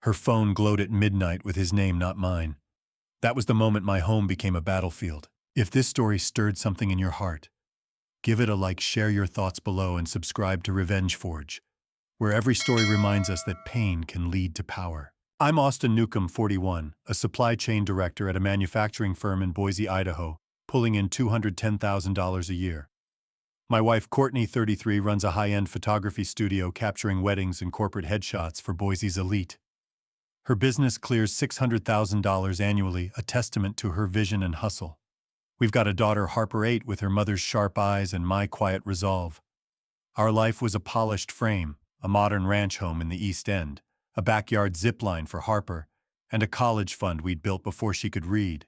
Her phone glowed at midnight with his name, not mine. That was the moment my home became a battlefield. If this story stirred something in your heart, give it a like, share your thoughts below, and subscribe to Revenge Forge, where every story reminds us that pain can lead to power. I'm Austin Newcomb, 41, a supply chain director at a manufacturing firm in Boise, Idaho, pulling in $210,000 a year. My wife, Courtney, 33, runs a high-end photography studio capturing weddings and corporate headshots for Boise's elite. Her business clears $600,000 annually, a testament to her vision and hustle. We've got a daughter, Harper, 8, with her mother's sharp eyes and my quiet resolve. Our life was a polished frame, a modern ranch home in the East End, a backyard zipline for Harper, and a college fund we'd built before she could read.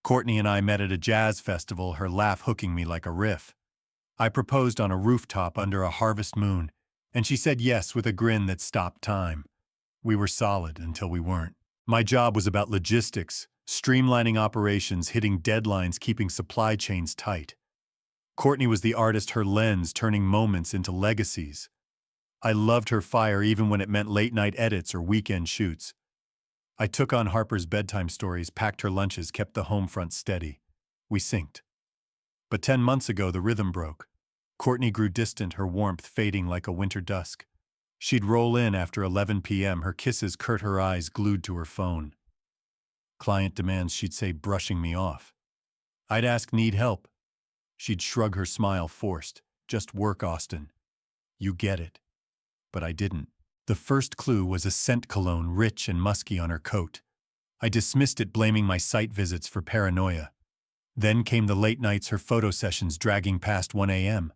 Courtney and I met at a jazz festival, her laugh hooking me like a riff. I proposed on a rooftop under a harvest moon, and she said yes with a grin that stopped time. We were solid until we weren't. My job was about logistics, streamlining operations, hitting deadlines, keeping supply chains tight. Courtney was the artist, her lens turning moments into legacies. I loved her fire even when it meant late-night edits or weekend shoots. I took on Harper's bedtime stories, packed her lunches, kept the home front steady. We synced. But 10 months ago, the rhythm broke. Courtney grew distant, her warmth fading like a winter dusk. She'd roll in after 11 p.m., her kisses curt, her eyes glued to her phone. Client demands, she'd say, brushing me off. I'd ask, need help? She'd shrug, her smile forced. Just work, Austin. You get it. But I didn't. The first clue was a scent cologne, rich and musky, on her coat. I dismissed it, blaming my site visits for paranoia. Then came the late nights, her photo sessions dragging past 1 a.m.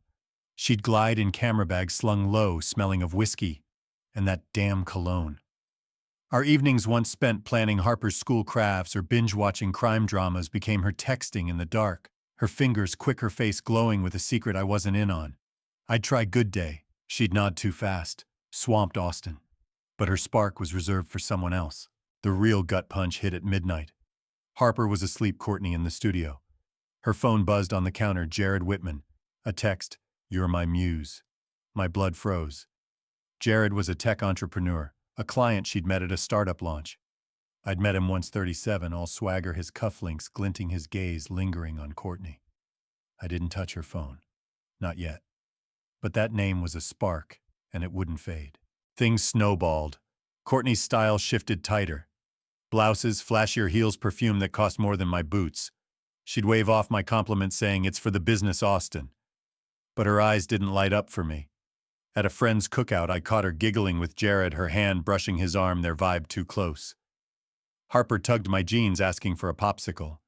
She'd glide in camera bags slung low, smelling of whiskey and that damn cologne. Our evenings, once spent planning Harper's school crafts or binge-watching crime dramas, became her texting in the dark, her fingers quick, her face glowing with a secret I wasn't in on. I'd try good day. She'd nod too fast. Swamped, Austin. But her spark was reserved for someone else. The real gut punch hit at midnight. Harper was asleep, Courtney in the studio. Her phone buzzed on the counter, Jared Whitman. A text, "You're my muse." My blood froze. Jared was a tech entrepreneur, a client she'd met at a startup launch. I'd met him once, 37, all swagger, his cufflinks glinting, his gaze lingering on Courtney. I didn't touch her phone. Not yet. But that name was a spark, and it wouldn't fade. Things snowballed. Courtney's style shifted tighter. Blouses, flashier heels, perfume that cost more than my boots. She'd wave off my compliments, saying, "It's for the business, Austin." But her eyes didn't light up for me. At a friend's cookout, I caught her giggling with Jared, her hand brushing his arm, their vibe too close. Harper tugged my jeans, asking for a popsicle.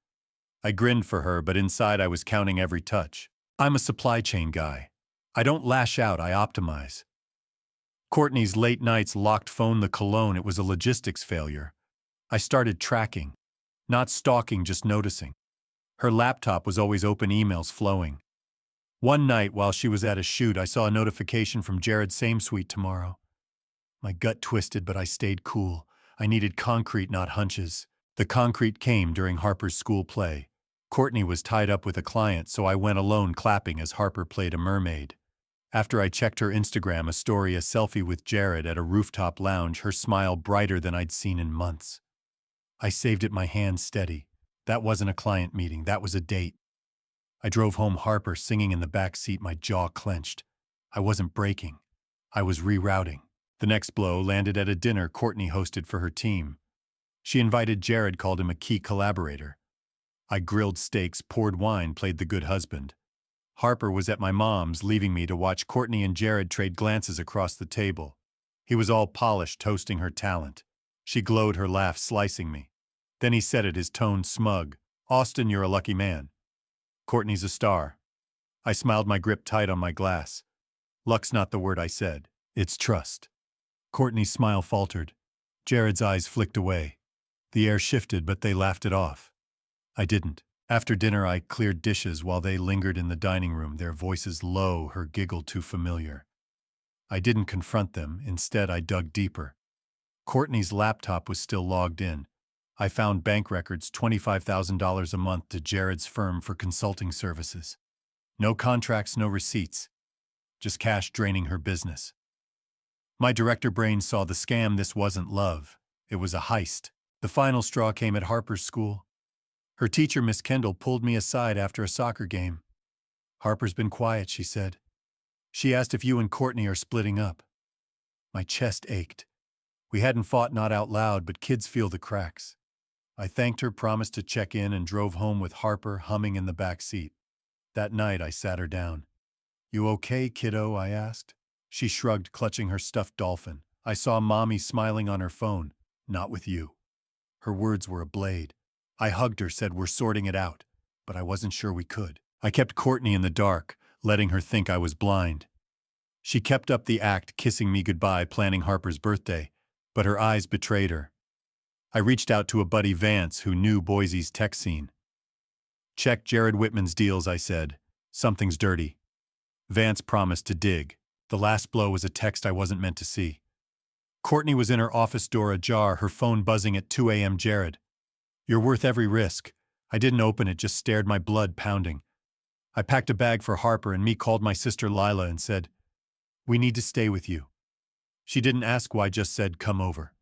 I grinned for her, but inside I was counting every touch. I'm a supply chain guy. I don't lash out, I optimize. Courtney's late nights locked phone, the cologne, it was a logistics failure. I started tracking. Not stalking, just noticing. Her laptop was always open, emails flowing. One night, while she was at a shoot, I saw a notification from Jared, "Same suite tomorrow." My gut twisted, but I stayed cool. I needed concrete, not hunches. The concrete came during Harper's school play. Courtney was tied up with a client, so I went alone, clapping as Harper played a mermaid. After I checked her Instagram, a story, a selfie with Jared at a rooftop lounge, her smile brighter than I'd seen in months. I saved it, my hand steady. That wasn't a client meeting, that was a date. I drove home, Harper singing in the back seat, my jaw clenched. I wasn't breaking. I was rerouting. The next blow landed at a dinner Courtney hosted for her team. She invited Jared, called him a key collaborator. I grilled steaks, poured wine, played the good husband. Harper was at my mom's, leaving me to watch Courtney and Jared trade glances across the table. He was all polished, toasting her talent. She glowed, her laugh slicing me. Then he said it, his tone smug, "Austin, you're a lucky man. Courtney's a star." I smiled, my grip tight on my glass. "Luck's not the word," I said. "It's trust." Courtney's smile faltered. Jared's eyes flicked away. The air shifted, but they laughed it off. I didn't. After dinner, I cleared dishes while they lingered in the dining room, their voices low, her giggle too familiar. I didn't confront them. Instead, I dug deeper. Courtney's laptop was still logged in. I found bank records, $25,000 a month to Jared's firm for consulting services. No contracts, no receipts. Just cash draining her business. My director brain saw the scam. This wasn't love. It was a heist. The final straw came at Harper's school. Her teacher, Miss Kendall, pulled me aside after a soccer game. "Harper's been quiet," she said. "She asked if you and Courtney are splitting up." My chest ached. We hadn't fought, not out loud, but kids feel the cracks. I thanked her, promised to check in, and drove home with Harper humming in the back seat. That night, I sat her down. "You okay, kiddo?" I asked. She shrugged, clutching her stuffed dolphin. I saw Mommy smiling on her phone. "Not with you." Her words were a blade. I hugged her, said we're sorting it out, but I wasn't sure we could. I kept Courtney in the dark, letting her think I was blind. She kept up the act, kissing me goodbye, planning Harper's birthday, but her eyes betrayed her. I reached out to a buddy, Vance, who knew Boise's tech scene. "Check Jared Whitman's deals," I said. "Something's dirty." Vance promised to dig. The last blow was a text I wasn't meant to see. Courtney was in her office door ajar, her phone buzzing at 2 a.m. "Jared, you're worth every risk." I didn't open it, just stared, my blood pounding. I packed a bag for Harper and me, called my sister Lila and said, "We need to stay with you." She didn't ask why, just said, "Come over."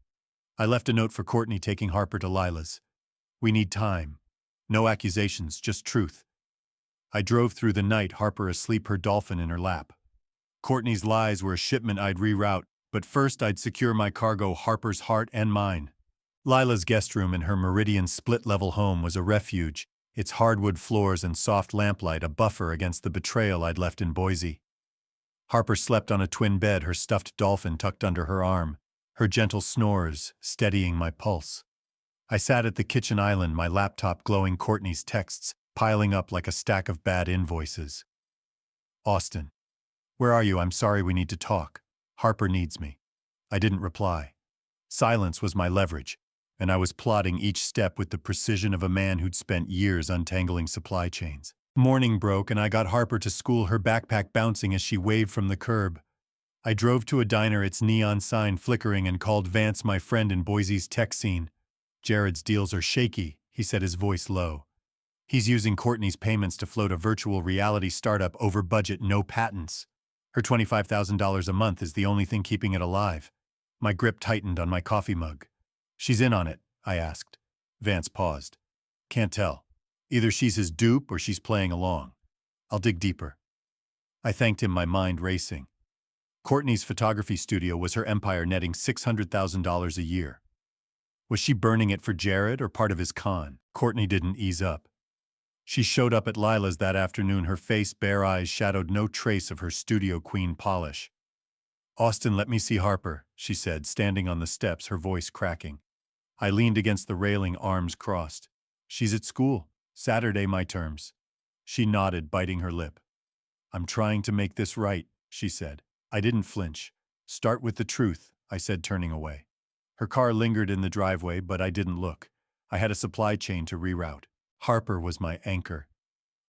I left a note for Courtney, taking Harper to Lila's. "We need time. No accusations, just truth." I drove through the night, Harper asleep, her dolphin in her lap. Courtney's lies were a shipment I'd reroute, but first I'd secure my cargo, Harper's heart and mine. Lila's guest room in her Meridian split-level home was a refuge, its hardwood floors and soft lamplight a buffer against the betrayal I'd left in Boise. Harper slept on a twin bed, her stuffed dolphin tucked under her arm, her gentle snores steadying my pulse. I sat at the kitchen island, my laptop glowing, Courtney's texts piling up like a stack of bad invoices. "Austin, where are you? I'm sorry, we need to talk. Harper needs me." I didn't reply. Silence was my leverage, and I was plotting each step with the precision of a man who'd spent years untangling supply chains. Morning broke and I got Harper to school, her backpack bouncing as she waved from the curb. I drove to a diner, its neon sign flickering, and called Vance, my friend in Boise's tech scene. "Jared's deals are shaky," he said, his voice low. "He's using Courtney's payments to float a virtual reality startup over budget, no patents. Her $25,000 a month is the only thing keeping it alive." My grip tightened on my coffee mug. "She's in on it?" I asked. Vance paused. "Can't tell. Either she's his dupe or she's playing along. I'll dig deeper." I thanked him, my mind racing. Courtney's photography studio was her empire, netting $600,000 a year. Was she burning it for Jared or part of his con? Courtney didn't ease up. She showed up at Lila's that afternoon, her face, bare eyes shadowed no trace of her studio queen polish. "Austin, let me see Harper," she said, standing on the steps, her voice cracking. I leaned against the railing, arms crossed. "She's at school. Saturday, my terms." She nodded, biting her lip. "I'm trying to make this right," she said. I didn't flinch. "Start with the truth," I said, turning away. Her car lingered in the driveway, but I didn't look. I had a supply chain to reroute. Harper was my anchor.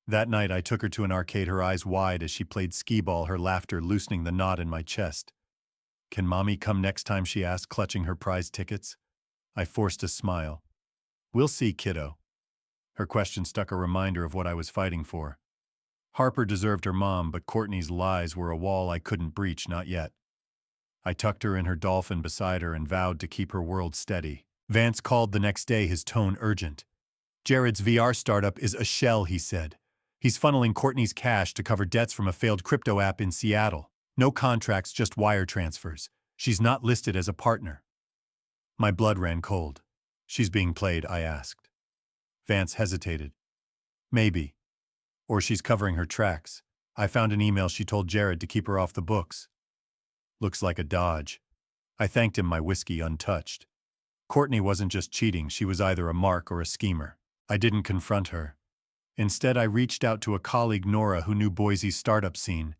That night I took her to an arcade, her eyes wide as she played skee-ball, her laughter loosening the knot in my chest. "Can Mommy come next time?" she asked, clutching her prize tickets. I forced a smile. "We'll see, kiddo." Her question stuck, a reminder of what I was fighting for. Harper deserved her mom, but Courtney's lies were a wall I couldn't breach, not yet. I tucked her in her dolphin beside her and vowed to keep her world steady. Vance called the next day, his tone urgent. "Jared's VR startup is a shell," he said. "He's funneling Courtney's cash to cover debts from a failed crypto app in Seattle. No contracts, just wire transfers. She's not listed as a partner." My blood ran cold. "She's being played?" I asked. Vance hesitated. "Maybe. Or she's covering her tracks. I found an email she told Jared to keep her off the books." "Looks like a dodge." I thanked him, my whiskey untouched. Courtney wasn't just cheating, she was either a mark or a schemer. I didn't confront her. Instead, I reached out to a colleague, Nora, who knew Boise's startup scene.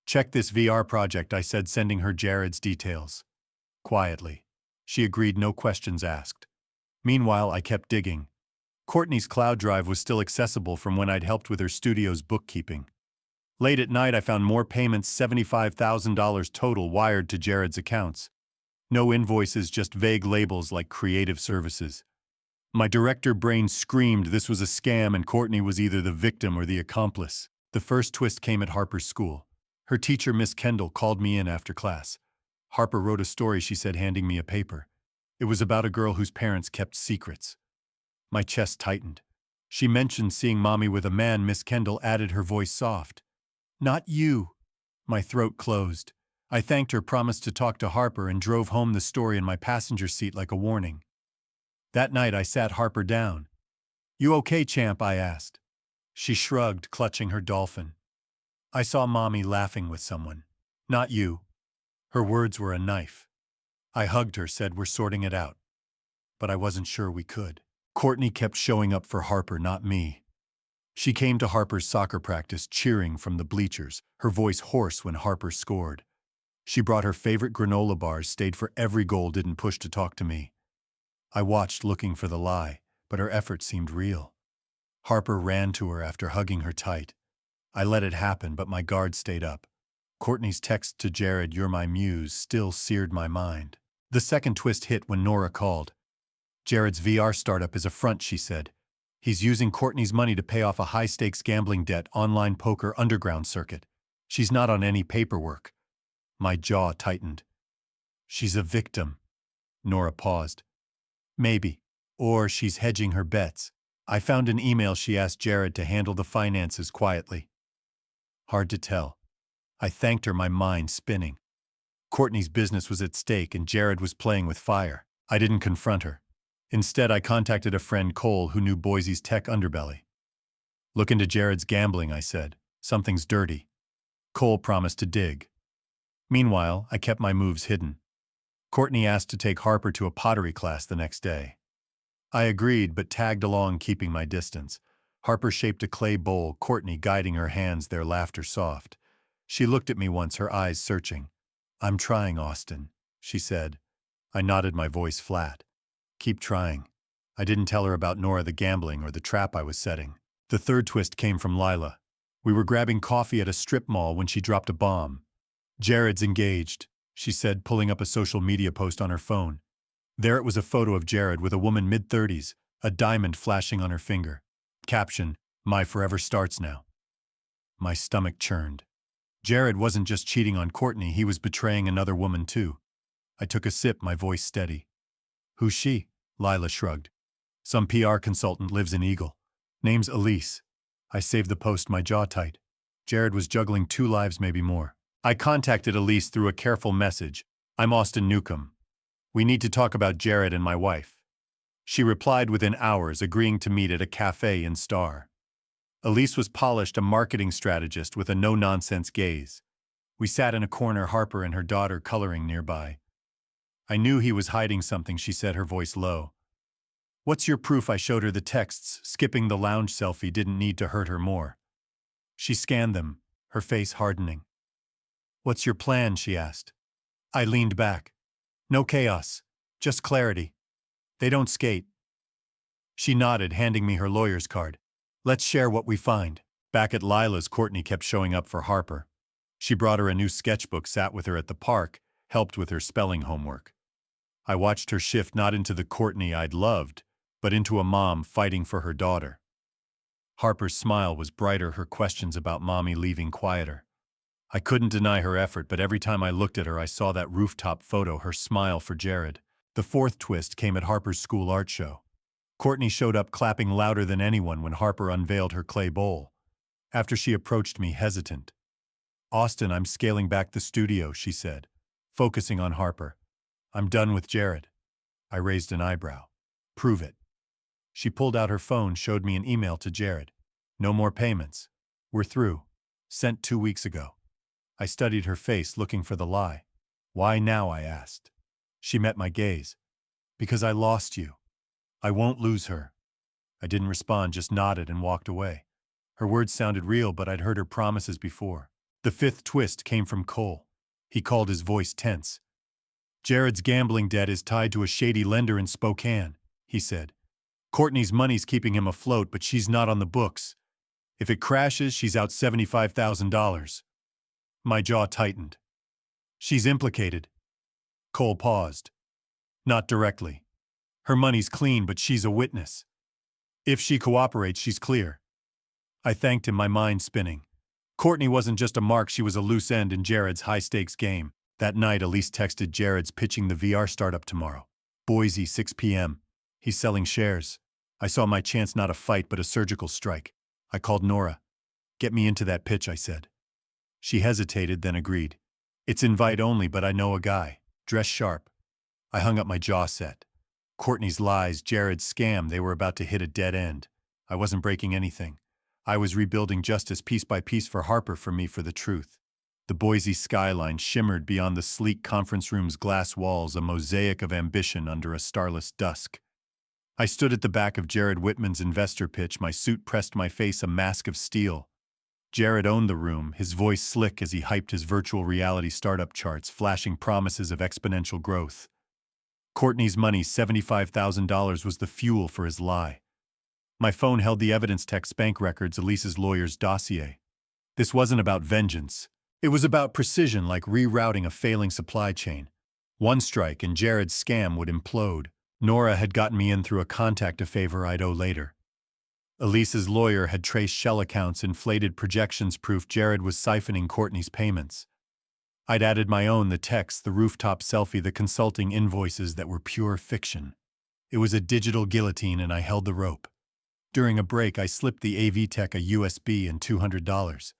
"Check this VR project," I said, sending her Jared's details. Quietly. She agreed, no questions asked. Meanwhile, I kept digging. Courtney's cloud drive was still accessible from when I'd helped with her studio's bookkeeping. Late at night, I found more payments, $75,000 total, wired to Jared's accounts. No invoices, just vague labels like creative services. My director brain screamed this was a scam and Courtney was either the victim or the accomplice. The first twist came at Harper's school. Her teacher, Miss Kendall, called me in after class. Harper wrote a story, she said, handing me a paper. It was about a girl whose parents kept secrets. My chest tightened. She mentioned seeing Mommy with a man. Miss Kendall added, her voice soft. Not you. My throat closed. I thanked her, promised to talk to Harper, and drove home, the story in my passenger seat like a warning. That night I sat Harper down. You okay, champ? I asked. She shrugged, clutching her dolphin. I saw Mommy laughing with someone. Not you. Her words were a knife. I hugged her, said we're sorting it out. But I wasn't sure we could. Courtney kept showing up for Harper, not me. She came to Harper's soccer practice, cheering from the bleachers, her voice hoarse when Harper scored. She brought her favorite granola bars, stayed for every goal, didn't push to talk to me. I watched, looking for the lie, but her effort seemed real. Harper ran to her after hugging her tight. I let it happen, but my guard stayed up. Courtney's text to Jared, "You're my muse," still seared my mind. The second twist hit when Nora called. Jared's VR startup is a front, she said. He's using Courtney's money to pay off a high-stakes gambling debt, online poker underground circuit. She's not on any paperwork. My jaw tightened. She's a victim. Nora paused. Maybe. Or she's hedging her bets. I found an email. She asked Jared to handle the finances quietly. Hard to tell. I thanked her, my mind spinning. Courtney's business was at stake and Jared was playing with fire. I didn't confront her. Instead, I contacted a friend, Cole, who knew Boise's tech underbelly. Look into Jared's gambling, I said. Something's dirty. Cole promised to dig. Meanwhile, I kept my moves hidden. Courtney asked to take Harper to a pottery class the next day. I agreed, but tagged along, keeping my distance. Harper shaped a clay bowl, Courtney guiding her hands, their laughter soft. She looked at me once, her eyes searching. I'm trying, Austin, she said. I nodded, my voice flat. Keep trying. I didn't tell her about Nora, the gambling, or the trap I was setting. The third twist came from Lila. We were grabbing coffee at a strip mall when she dropped a bomb. Jared's engaged, she said, pulling up a social media post on her phone. There it was, a photo of Jared with a woman mid-30s, a diamond flashing on her finger. Caption, "My forever starts now." My stomach churned. Jared wasn't just cheating on Courtney, he was betraying another woman too. I took a sip, my voice steady. Who's she? Lila shrugged. Some PR consultant, lives in Eagle. Name's Elise. I saved the post, my jaw tight. Jared was juggling 2 lives, maybe more. I contacted Elise through a careful message. I'm Austin Newcomb. We need to talk about Jared and my wife. She replied within hours, agreeing to meet at a cafe in Star. Elise was polished, a marketing strategist with a no-nonsense gaze. We sat in a corner, Harper and her daughter coloring nearby. I knew he was hiding something, she said, her voice low. What's your proof? I showed her the texts. Skipping the lounge selfie didn't need to hurt her more. She scanned them, her face hardening. What's your plan? She asked. I leaned back. No chaos, just clarity. They don't skate. She nodded, handing me her lawyer's card. Let's share what we find. Back at Lila's, Courtney kept showing up for Harper. She brought her a new sketchbook, sat with her at the park, helped with her spelling homework. I watched her shift, not into the Courtney I'd loved, but into a mom fighting for her daughter. Harper's smile was brighter, her questions about Mommy leaving quieter. I couldn't deny her effort, but every time I looked at her, I saw that rooftop photo, her smile for Jared. The fourth twist came at Harper's school art show. Courtney showed up, clapping louder than anyone when Harper unveiled her clay bowl. After she approached me, hesitant. Austin, I'm scaling back the studio, she said, focusing on Harper. I'm done with Jared. I raised an eyebrow. Prove it. She pulled out her phone, showed me an email to Jared. No more payments. We're through. Sent 2 weeks ago. I studied her face, looking for the lie. Why now? I asked. She met my gaze. Because I lost you. I won't lose her. I didn't respond, just nodded and walked away. Her words sounded real, but I'd heard her promises before. The fifth twist came from Cole. He called, his voice tense. Jared's gambling debt is tied to a shady lender in Spokane, he said. Courtney's money's keeping him afloat, but she's not on the books. If it crashes, she's out $75,000. My jaw tightened. She's implicated. Cole paused. Not directly. Her money's clean, but she's a witness. If she cooperates, she's clear. I thanked him, my mind spinning. Courtney wasn't just a mark, she was a loose end in Jared's high-stakes game. That night, Elise texted Jared's pitching the VR startup tomorrow. Boise, 6 p.m. He's selling shares. I saw my chance, not a fight, but a surgical strike. I called Nora. Get me into that pitch, I said. She hesitated, then agreed. It's invite only, but I know a guy. Dress sharp. I hung up, my jaw set. Courtney's lies, Jared's scam, they were about to hit a dead end. I wasn't breaking anything. I was rebuilding justice piece by piece for Harper, for me, for the truth. The Boise skyline shimmered beyond the sleek conference room's glass walls, a mosaic of ambition under a starless dusk. I stood at the back of Jared Whitman's investor pitch, my suit pressed my face, a mask of steel. Jared owned the room, his voice slick as he hyped his virtual reality startup charts, flashing promises of exponential growth. Courtney's money, $75,000, was the fuel for his lie. My phone held the evidence text, bank records, Elise's lawyer's dossier. This wasn't about vengeance. It was about precision, like rerouting a failing supply chain. One strike and Jared's scam would implode. Nora had gotten me in through a contact, a favor I'd owe later. Elise's lawyer had traced shell accounts, inflated projections, proof Jared was siphoning Courtney's payments. I'd added my own, the text, the rooftop selfie, the consulting invoices that were pure fiction. It was a digital guillotine, and I held the rope. During a break, I slipped the AV tech a USB and $200.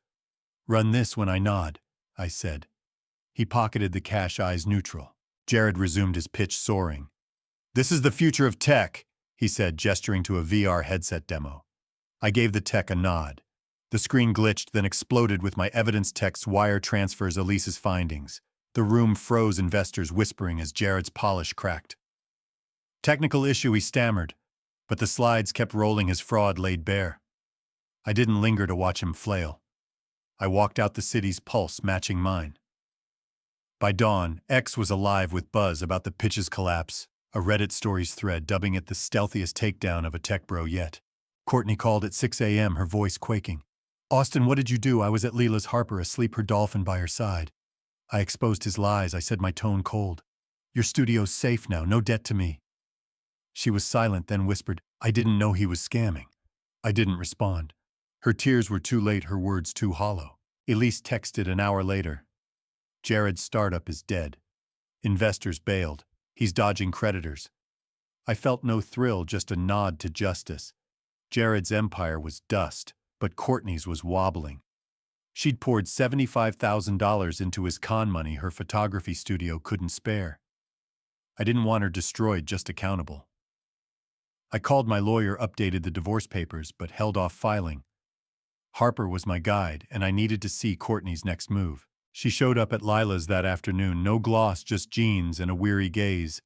Run this when I nod, I said. He pocketed the cash, eyes neutral. Jared resumed his pitch, soaring. This is the future of tech, he said, gesturing to a VR headset demo. I gave the tech a nod. The screen glitched, then exploded with my evidence text, wire transfers, Elise's findings. The room froze, investors whispering as Jared's polish cracked. Technical issue, he stammered, but the slides kept rolling, his fraud laid bare. I didn't linger to watch him flail. I walked out, the city's pulse matching mine. By dawn, X was alive with buzz about the pitch's collapse, a Reddit stories thread dubbing it the stealthiest takedown of a tech bro yet. Courtney called at 6 a.m., her voice quaking. Austin, what did you do? I was at Leela's, Harper asleep, her dolphin by her side. I exposed his lies, I said, my tone cold. Your studio's safe now, no debt to me. She was silent, then whispered, I didn't know he was scamming. I didn't respond. Her tears were too late, her words too hollow. Elise texted an hour later. Jared's startup is dead. Investors bailed. He's dodging creditors. I felt no thrill, just a nod to justice. Jared's empire was dust, but Courtney's was wobbling. She'd poured $75,000 into his con money her photography studio couldn't spare. I didn't want her destroyed, just accountable. I called my lawyer, updated the divorce papers, but held off filing. Harper was my guide, and I needed to see Courtney's next move. She showed up at Lila's that afternoon, no gloss, just jeans and a weary gaze.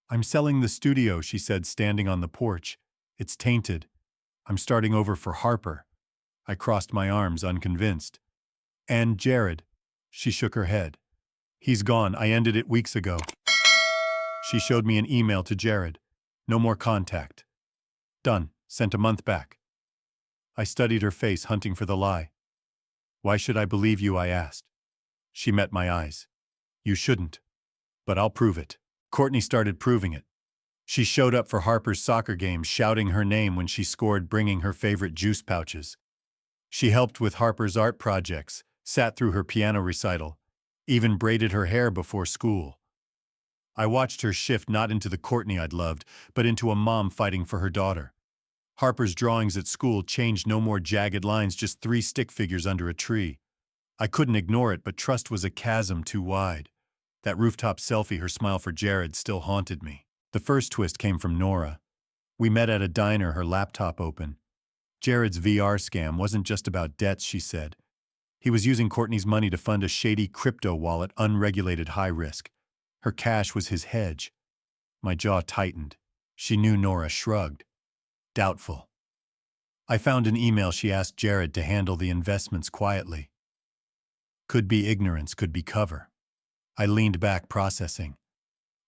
I'm selling the studio, she said, standing on the porch. It's tainted. I'm starting over for Harper. I crossed my arms, unconvinced. And Jared. She shook her head. He's gone. I ended it weeks ago. She showed me an email to Jared. No more contact. Done. Sent a month back. I studied her face, hunting for the lie. Why should I believe you? I asked. She met my eyes. You shouldn't. But I'll prove it. Courtney started proving it. She showed up for Harper's soccer games, shouting her name when she scored, bringing her favorite juice pouches. She helped with Harper's art projects, sat through her piano recital, even braided her hair before school. I watched her shift, not into the Courtney I'd loved, but into a mom fighting for her daughter. Harper's drawings at school changed, no more jagged lines, just 3 stick figures under a tree. I couldn't ignore it, but trust was a chasm too wide. That rooftop selfie, her smile for Jared, still haunted me. The first twist came from Nora. We met at a diner, her laptop open. Jared's VR scam wasn't just about debts, she said. He was using Courtney's money to fund a shady crypto wallet, unregulated, high risk. Her cash was his hedge. My jaw tightened. She knew. Nora shrugged. Doubtful. I found an email. She asked Jared to handle the investments quietly. Could be ignorance, could be cover. I leaned back, processing.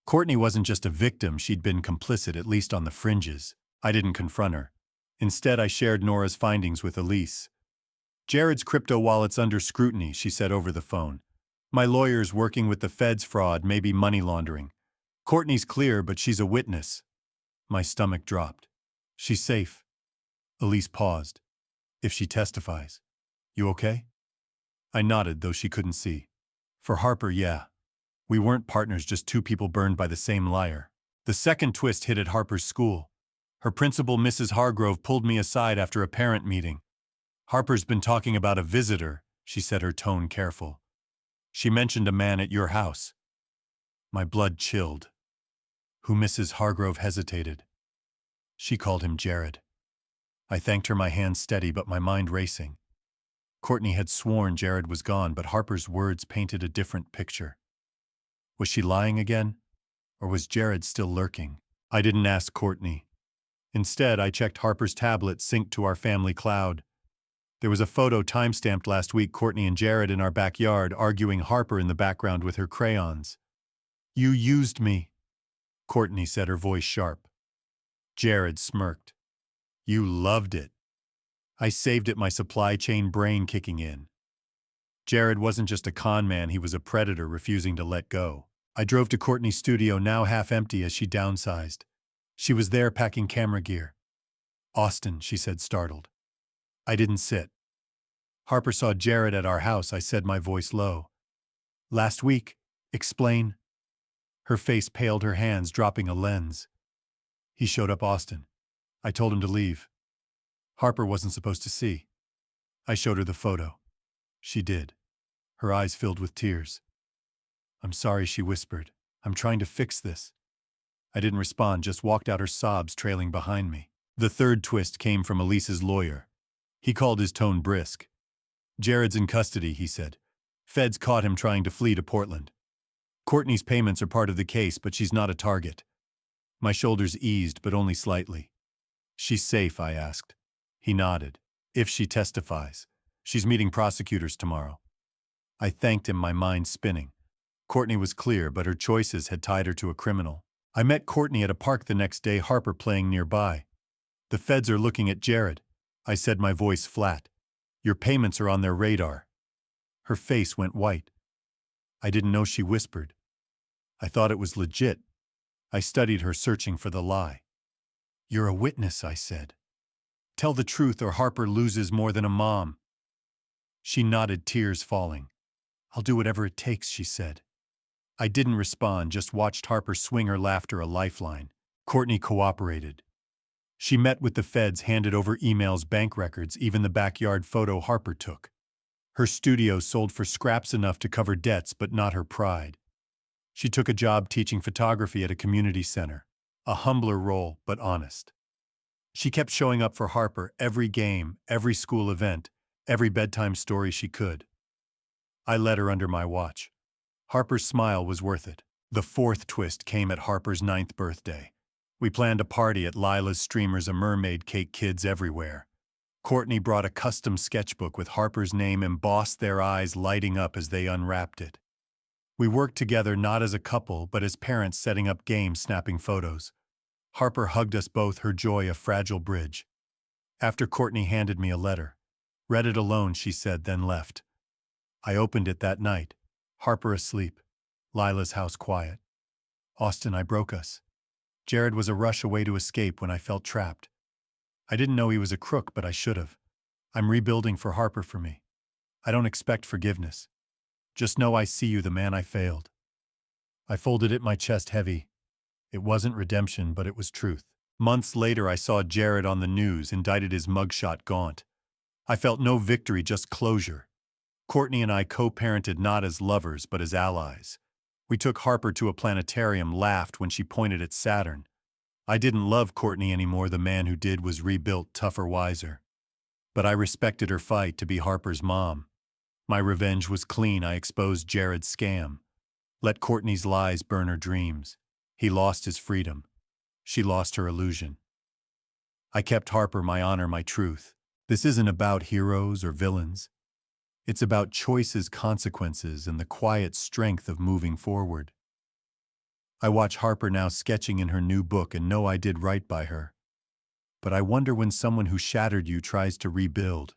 Courtney wasn't just a victim, she'd been complicit, at least on the fringes. I didn't confront her. Instead, I shared Nora's findings with Elise. Jared's crypto wallet's under scrutiny, she said over the phone. My lawyer's working with the feds, fraud, maybe money laundering. Courtney's clear, but she's a witness. My stomach dropped. She's safe. Elise paused. If she testifies. You okay? I nodded, though she couldn't see. For Harper, yeah. We weren't partners, just two people burned by the same liar. The second twist hit at Harper's school. Her principal, Mrs. Hargrove, pulled me aside after a parent meeting. "Harper's been talking about a visitor," she said, her tone careful. "She mentioned a man at your house." My blood chilled. "Who?" Mrs. Hargrove hesitated. "She called him Jared." I thanked her, my hands steady but my mind racing. Courtney had sworn Jared was gone, but Harper's words painted a different picture. Was she lying again? Or was Jared still lurking? I didn't ask Courtney. Instead, I checked Harper's tablet synced to our family cloud. There was a photo timestamped last week, Courtney and Jared in our backyard, arguing, Harper in the background with her crayons. "You used me," Courtney said, her voice sharp. Jared smirked. "You loved it." I saved it, my supply chain brain kicking in. Jared wasn't just a con man, he was a predator refusing to let go. I drove to Courtney's studio, now half empty as she downsized. She was there packing camera gear. "Austin," she said, startled. I didn't sit. "Harper saw Jared at our house," I said, my voice low. "Last week. Explain." Her face paled, her hands dropping a lens. "He showed up, Austin. I told him to leave. Harper wasn't supposed to see." I showed her the photo. She did. Her eyes filled with tears. "I'm sorry," she whispered. "I'm trying to fix this." I didn't respond, just walked out, her sobs trailing behind me. The third twist came from Elise's lawyer. He called, his tone brisk. "Jared's in custody," he said. "Feds caught him trying to flee to Portland. Courtney's payments are part of the case, but she's not a target." My shoulders eased, but only slightly. "She's safe?" I asked. He nodded. "If she testifies. She's meeting prosecutors tomorrow." I thanked him, my mind spinning. Courtney was clear, but her choices had tied her to a criminal. I met Courtney at a park the next day, Harper playing nearby. "The feds are looking at Jared," I said, my voice flat. "Your payments are on their radar." Her face went white. I didn't know she whispered. I thought it was legit. I studied her, searching for the lie. "You're a witness," I said. "Tell the truth or Harper loses more than a mom." She nodded, tears falling. "I'll do whatever it takes," she said. I didn't respond, just watched Harper swing her laughter a lifeline. Courtney cooperated. She met with the feds, handed over emails, bank records, even the backyard photo Harper took. Her studio sold for scraps enough to cover debts, but not her pride. She took a job teaching photography at a community center. A humbler role, but honest. She kept showing up for Harper, every game, every school event, every bedtime story she could. I led her under my watch. Harper's smile was worth it. The fourth twist came at Harper's 9th birthday. We planned a party at Lila's Streamers, a mermaid cake, kids everywhere. Courtney brought a custom sketchbook with Harper's name embossed, their eyes lighting up as they unwrapped it. We worked together, not as a couple, but as parents, setting up games, snapping photos. Harper hugged us both, her joy a fragile bridge. After, Courtney handed me a letter. "Read it alone," she said, then left. I opened it that night. Harper asleep. Lila's house quiet. "Austin, I broke us. Jared was a rush away to escape when I felt trapped. I didn't know he was a crook, but I should have. I'm rebuilding for Harper, for me. I don't expect forgiveness. Just know I see you, the man I failed." I folded it, my chest heavy. It wasn't redemption, but it was truth. Months later, I saw Jared on the news, indicted, his mugshot gaunt. I felt no victory, just closure. Courtney and I co-parented, not as lovers, but as allies. We took Harper to a planetarium, laughed when she pointed at Saturn. I didn't love Courtney anymore, the man who did was rebuilt, tougher, wiser. But I respected her fight to be Harper's mom. My revenge was clean. I exposed Jared's scam. Let Courtney's lies burn her dreams. He lost his freedom. She lost her illusion. I kept Harper, my honor, my truth. This isn't about heroes or villains. It's about choices, consequences, and the quiet strength of moving forward. I watch Harper now sketching in her new book and know I did right by her. But I wonder, when someone who shattered you tries to rebuild,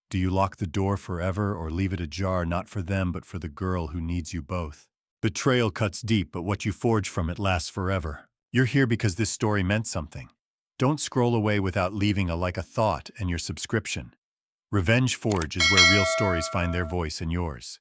do you lock the door forever or leave it ajar, not for them but for the girl who needs you both? Betrayal cuts deep, but what you forge from it lasts forever. You're here because this story meant something. Don't scroll away without leaving a like, a thought, and your subscription. Revenge Forge is where real stories find their voice, and yours.